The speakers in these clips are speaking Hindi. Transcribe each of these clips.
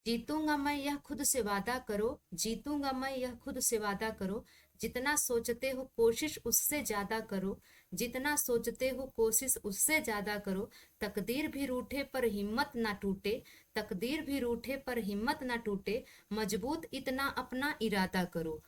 जीतूंगा मैं यह खुद से वादा करो, जीतूंगा मैं यह खुद से वादा करो। जितना सोचते हो कोशिश उससे ज्यादा करो, जितना सोचते हो कोशिश उससे ज्यादा करो। तकदीर भी रूठे पर हिम्मत ना टूटे, तकदीर भी रूठे पर हिम्मत ना टूटे। मजबूत इतना अपना इरादा करो।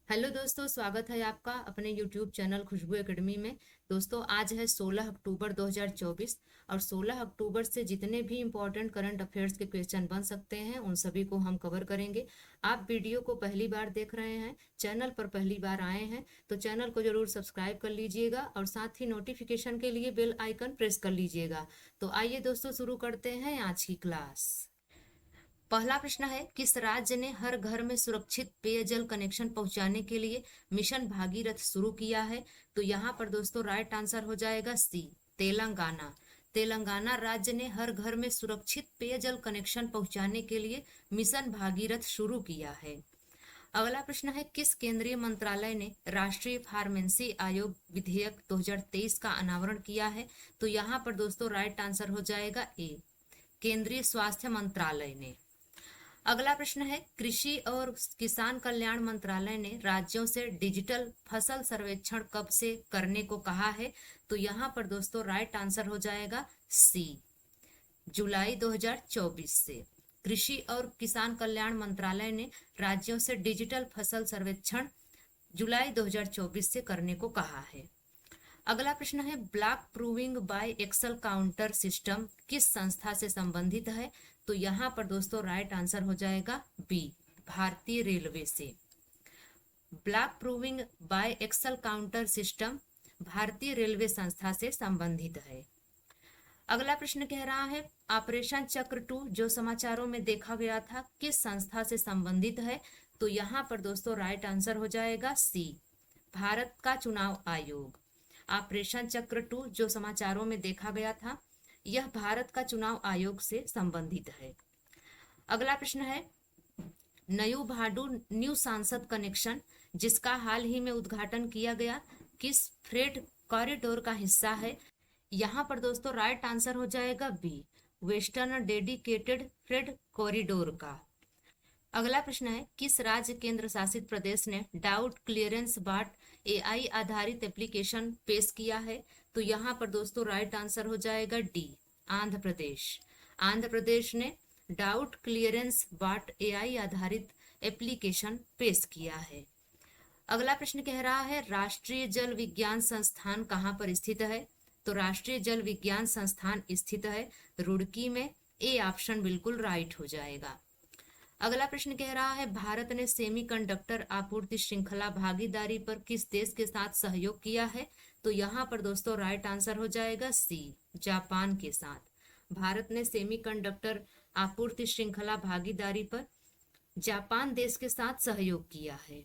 हेलो दोस्तों, स्वागत है आपका अपने यूट्यूब चैनल खुशबू एकेडमी में। दोस्तों, आज है 16 अक्टूबर 2024 और 16 अक्टूबर से जितने भी इम्पोर्टेंट करंट अफेयर्स के क्वेश्चन बन सकते हैं उन सभी को हम कवर करेंगे। आप वीडियो को पहली बार देख रहे हैं, चैनल पर पहली बार आए हैं तो चैनल को जरूर सब्सक्राइब कर लीजिएगा और साथ ही नोटिफिकेशन के लिए बेल आइकन प्रेस कर लीजिएगा। तो आइए दोस्तों, शुरू करते हैं आज की क्लास। पहला प्रश्न है, किस राज्य ने हर घर में सुरक्षित पेयजल कनेक्शन पहुंचाने के लिए मिशन भागीरथ शुरू किया है? तो यहाँ पर दोस्तों राइट आंसर हो जाएगा सी, तेलंगाना। तेलंगाना राज्य ने हर घर में सुरक्षित पेयजल कनेक्शन पहुंचाने के लिए मिशन भागीरथ शुरू किया है। अगला प्रश्न है, किस केंद्रीय मंत्रालय ने राष्ट्रीय फार्मेसी आयोग विधेयक 2023 का अनावरण किया है? तो यहाँ पर दोस्तों राइट आंसर हो जाएगा ए, केंद्रीय स्वास्थ्य मंत्रालय ने। अगला प्रश्न है, कृषि और किसान कल्याण मंत्रालय ने राज्यों से डिजिटल फसल सर्वेक्षण कब से करने को कहा है? तो यहाँ पर दोस्तों राइट आंसर हो जाएगा सी, जुलाई 2024 से। कृषि और किसान कल्याण मंत्रालय ने राज्यों से डिजिटल फसल सर्वेक्षण जुलाई 2024 से करने को कहा है। अगला प्रश्न है, block proving by axle counter system किस संस्था से संबंधित है? तो यहाँ पर दोस्तों राइट आंसर हो जाएगा बी, भारतीय रेलवे से। Block proving by axle counter system भारतीय रेलवे संस्था से संबंधित है। अगला प्रश्न कह रहा है, ऑपरेशन चक्र 2 जो समाचारों में देखा गया था किस संस्था से संबंधित है? तो यहाँ पर दोस्तों राइट आंसर हो जाएगा सी, भारत का चुनाव आयोग। ऑपरेशन चक्र 2 जो समाचारों में देखा गया था यह भारत का चुनाव आयोग से संबंधित है। अगला प्रश्न है, नयू भाडू न्यू सांसद कनेक्शन जिसका हाल ही में उद्घाटन किया गया किस फ्रेट कॉरिडोर का हिस्सा है? यहाँ पर दोस्तों राइट आंसर हो जाएगा B, western dedicated freight corridor का। अगला प्रश्न है, किस राज्य केंद्र शासित प्रदेश ने डाउट क्लियरेंस बाट एआई आधारित एप्लीकेशन पेश किया है? तो यहाँ पर दोस्तों राइट आंसर हो जाएगा डी, आंध्र प्रदेश। आंध्र प्रदेश ने डाउट क्लियरेंस बाट एआई आधारित एप्लीकेशन पेश किया है। अगला प्रश्न कह रहा है, राष्ट्रीय जल विज्ञान संस्थान कहाँ पर स्थित है? तो राष्ट्रीय जल विज्ञान संस्थान स्थित है रुड़की में। ए ऑप्शन बिल्कुल राइट हो जाएगा। अगला प्रश्न कह रहा है, भारत ने सेमीकंडक्टर आपूर्ति श्रृंखला भागीदारी पर किस देश के साथ सहयोग किया है? तो यहाँ पर दोस्तों राइट आंसर हो जाएगा सी, जापान के साथ। भारत ने सेमीकंडक्टर आपूर्ति श्रृंखला भागीदारी पर जापान देश के साथ सहयोग किया है।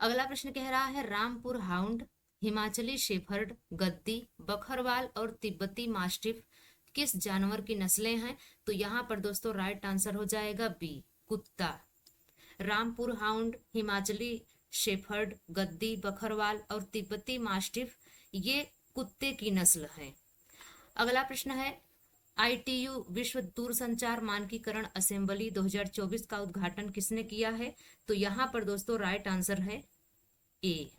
अगला प्रश्न कह रहा है, रामपुर हाउंड, हिमाचली शेफर्ड, गद्दी, बखरवाल और तिब्बती मास्टिफ किस जानवर की नस्लें हैं? तो यहाँ पर दोस्तों राइट आंसर हो जाएगा बी, कुत्ता। रामपुर हाउंड, हिमाचली शेफर्ड, गद्दी, बखरवाल और तिब्बती मास्टिफ ये कुत्ते की नस्ल है। अगला प्रश्न है, आईटीयू विश्व दूरसंचार मानकीकरण असेंबली 2024 का उद्घाटन किसने किया है? तो यहाँ पर दोस्तों राइट आंसर है ए,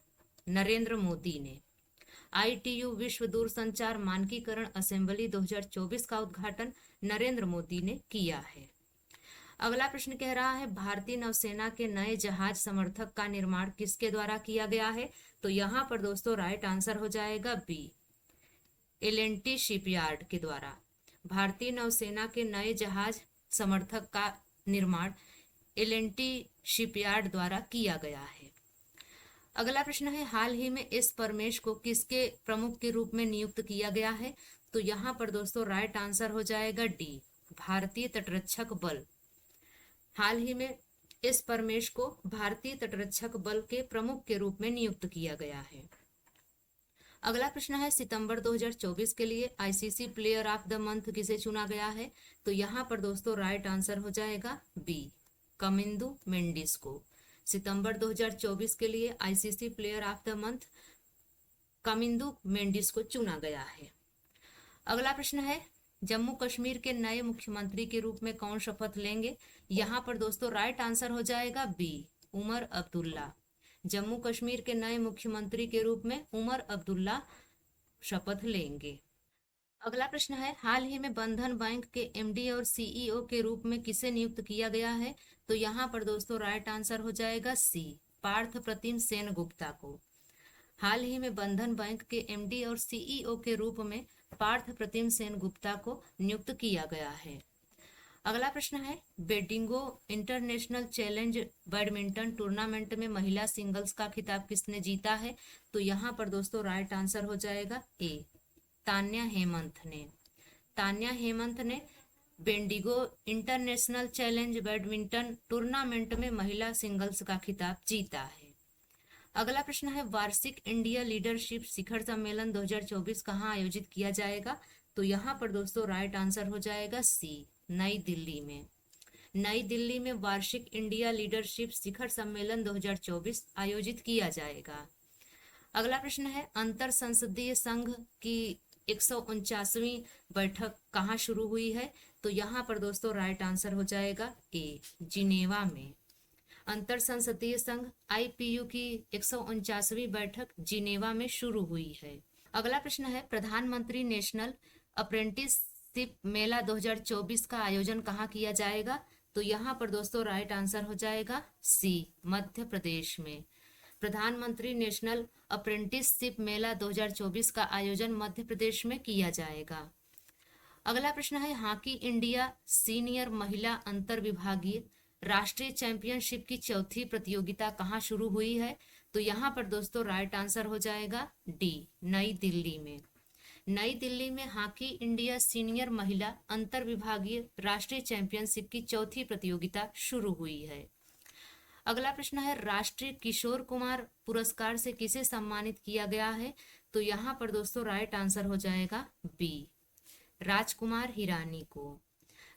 नरेंद्र मोदी ने। आईटीयू विश्व दूरसंचार मानकीकरण असेंबली 2024 का उद्घाटन नरेंद्र मोदी ने किया है। अगला प्रश्न कह रहा है, भारतीय नौसेना के नए जहाज समर्थक का निर्माण किसके द्वारा किया गया है? तो यहाँ पर दोस्तों राइट आंसर हो जाएगा बी, एल&टी शिपयार्ड के द्वारा। भारतीय नौसेना के नए जहाज समर्थक का निर्माण एल&टी शिपयार्ड द्वारा किया गया है। अगला प्रश्न है, हाल ही में एस परमेश को किसके प्रमुख के रूप में नियुक्त किया गया है? तो यहाँ पर दोस्तों राइट आंसर हो जाएगा डी, भारतीय तटरक्षक बल। हाल ही में एस परमेश को भारतीय तटरक्षक बल के प्रमुख के रूप में नियुक्त किया गया है। अगला प्रश्न है, सितंबर 2024 के लिए ICC player of the month किसे चुना गया है? तो यहाँ पर दोस्तों राइट आंसर हो जाएगा बी, कमिंदु मेंडिस को। सितंबर 2024 के लिए ICC player of the month Kamindu Mendis को चुना गया है। अगला प्रश्न है, जम्मू कश्मीर के नए मुख्यमंत्री के रूप में कौन शपथ लेंगे? यहाँ पर दोस्तों राइट आंसर हो जाएगा बी, उमर अब्दुल्ला। जम्मू कश्मीर के नए मुख्यमंत्री के रूप में उमर अब्दुल्ला शपथ लेंगे। अगला प्रश्न है, हाल ही में बंधन बैंक के एमडी और सीईओ के रूप में किसे नियुक्त किया गया है? तो यहाँ पर दोस्तों राइट आंसर हो जाएगा सी, पार्थ प्रतिम सेन गुप्ता को। हाल ही में बंधन बैंक के एमडी और सीईओ के रूप में पार्थ प्रतिम सेन गुप्ता को नियुक्त किया गया है। अगला प्रश्न है, बेडिंगो इंटरनेशनल चैलेंज बैडमिंटन टूर्नामेंट में महिला सिंगल्स का खिताब किसने जीता है? तो यहाँ पर दोस्तों राइट आंसर हो जाएगा ए, तान्या हेमंत ने। तान्या हेमंत ने Bendigo international challenge badminton tournament में महिला सिंगल्स का खिताब जीता है। अगला प्रश्न है, वार्षिक इंडिया लीडरशिप शिखर सम्मेलन 2024 कहाँ आयोजित किया जाएगा? तो यहाँ पर दोस्तों राइट आंसर हो जाएगा सी, नई दिल्ली में। नई दिल्ली में वार्षिक इंडिया लीडरशिप शिखर सम्मेलन 2024 आयोजित किया जाएगा। अगला प्रश्न है, अंतर संसदीय संघ की 149वीं बैठक कहाँ शुरू हुई है? तो यहाँ पर दोस्तों राइट आंसर हो जाएगा ए, जिनेवा में। अंतर संसदीय संघ आईपीयू की 149वीं बैठक जिनेवा में शुरू हुई है। अगला प्रश्न है, प्रधानमंत्री नेशनल अप्रेंटिसशिप मेला 2024 का आयोजन कहाँ किया जाएगा? तो यहाँ पर दोस्तों राइट आंसर हो जाएगा सी, मध्य प्रदेश में। प्रधानमंत्री नेशनल अप्रेंटिसशिप मेला 2024 का आयोजन मध्य प्रदेश में किया जाएगा। अगला प्रश्न है, हॉकी इंडिया सीनियर महिला अंतर विभागीय राष्ट्रीय चैंपियनशिप की चौथी प्रतियोगिता कहाँ शुरू हुई है? तो यहाँ पर दोस्तों राइट आंसर हो जाएगा डी, नई दिल्ली में। नई दिल्ली में हॉकी इंडिया सीनियर महिला अंतर विभागीय राष्ट्रीय चैंपियनशिप की चौथी प्रतियोगिता शुरू हुई है। अगला प्रश्न है, राष्ट्रीय किशोर कुमार पुरस्कार से किसे सम्मानित किया गया है? तो यहाँ पर दोस्तों राइट आंसर हो जाएगा बी, राजकुमार हिरानी को।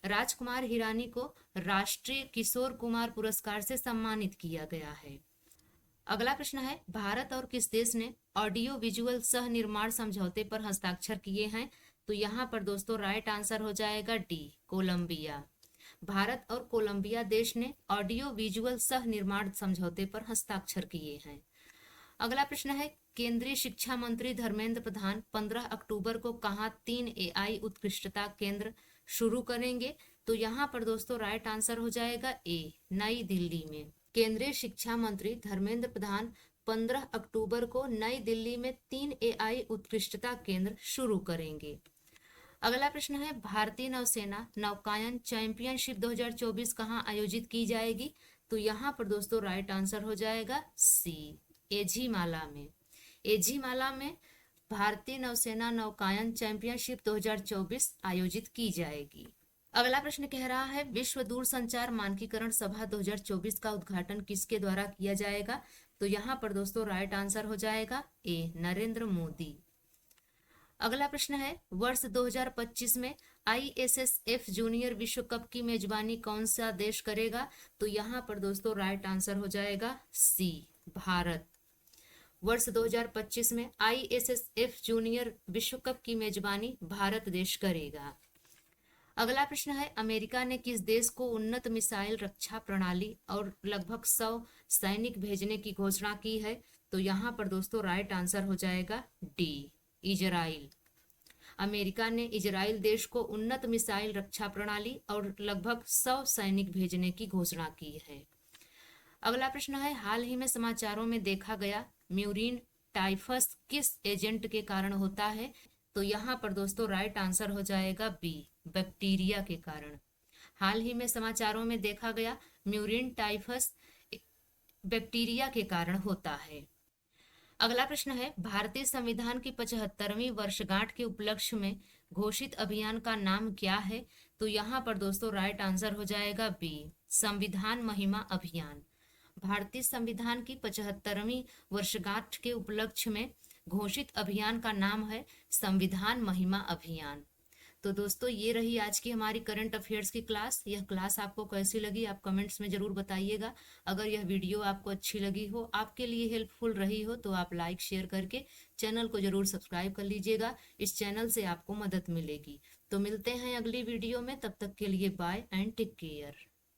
राजकुमार हिरानी को राष्ट्रीय किशोर कुमार पुरस्कार से सम्मानित किया गया है। अगला प्रश्न है, भारत और किस देश ने ऑडियो विजुअल सह निर्माण समझौते पर हस्ताक्षर किए हैं? तो यहाँ पर दोस्तों राइट आंसर हो जाएगा डी, कोलंबिया। भारत और कोलंबिया देश ने ऑडियो विजुअल सह निर्माण समझौते पर हस्ताक्षर किए हैं। अगला प्रश्न है, केंद्रीय शिक्षा मंत्री धर्मेंद्र प्रधान 15 अक्टूबर को कहाँ 3 AI उत्कृष्टता केंद्र शुरू करेंगे? तो यहाँ पर दोस्तों राइट आंसर हो जाएगा ए, नई दिल्ली में। केंद्रीय शिक्षा मंत्री धर्मेंद्र प्रधान 15 अक्टूबर को नई दिल्ली में 3 AI उत्कृष्टता केंद्र शुरू करेंगे। अगला प्रश्न है, भारतीय नौसेना नौकायन चैंपियनशिप 2024 कहाँ आयोजित की जाएगी? तो यहाँ पर दोस्तों राइट आंसर हो जाएगा सी, एझीमाला में। एझीमाला में भारतीय नौसेना नौकायन चैंपियनशिप 2024 आयोजित की जाएगी। अगला प्रश्न कह रहा है, विश्व दूरसंचार मानकीकरण सभा 2024 का उद्घाटन किसके द्वारा किया जाएगा? तो यहाँ पर दोस्तों राइट आंसर हो जाएगा ए, नरेंद्र मोदी। अगला प्रश्न है, वर्ष 2025 में ISSF जूनियर विश्व कप की मेजबानी कौन सा देश करेगा? तो यहाँ पर दोस्तों राइट आंसर हो जाएगा सी, भारत। वर्ष 2025 में ISSF जूनियर विश्व कप की मेजबानी भारत देश करेगा। अगला प्रश्न है, अमेरिका ने किस देश को उन्नत मिसाइल रक्षा प्रणाली और लगभग 100 सैनिक भेजने की घोषणा की है? तो यहाँ पर दोस्तों राइट आंसर हो जाएगा डी, इजराइल। अमेरिका ने इजराइल देश को उन्नत मिसाइल रक्षा प्रणाली और लगभग 100 सैनिक भेजने की घोषणा की है। अगला प्रश्न है, हाल ही में समाचारों में देखा गया म्यूरिन टाइफस किस एजेंट के कारण होता है? तो यहाँ पर दोस्तों राइट आंसर हो जाएगा बी, बैक्टीरिया के कारण। हाल ही में समाचारों में देखा गया म्यूरिन टाइफस बैक्टीरिया के कारण होता है। अगला प्रश्न है, भारतीय संविधान की 75वीं वर्षगांठ के उपलक्ष्य में घोषित अभियान का नाम क्या है? तो यहाँ पर दोस्तों राइट आंसर हो जाएगा बी, संविधान महिमा अभियान। भारतीय संविधान की 75वीं वर्षगांठ के उपलक्ष्य में घोषित अभियान का नाम है संविधान महिमा अभियान। तो दोस्तों ये रही आज की हमारी करंट अफेयर्स की क्लास। यह क्लास आपको कैसी लगी आप कमेंट्स में जरूर बताइएगा। अगर यह वीडियो आपको अच्छी लगी हो, आपके लिए हेल्पफुल रही हो, तो आप लाइक शेयर करके चैनल को जरूर सब्सक्राइब कर लीजिएगा। इस चैनल से आपको मदद मिलेगी। तो मिलते हैं अगली वीडियो में, तब तक के लिए बाय एंड टेक केयर।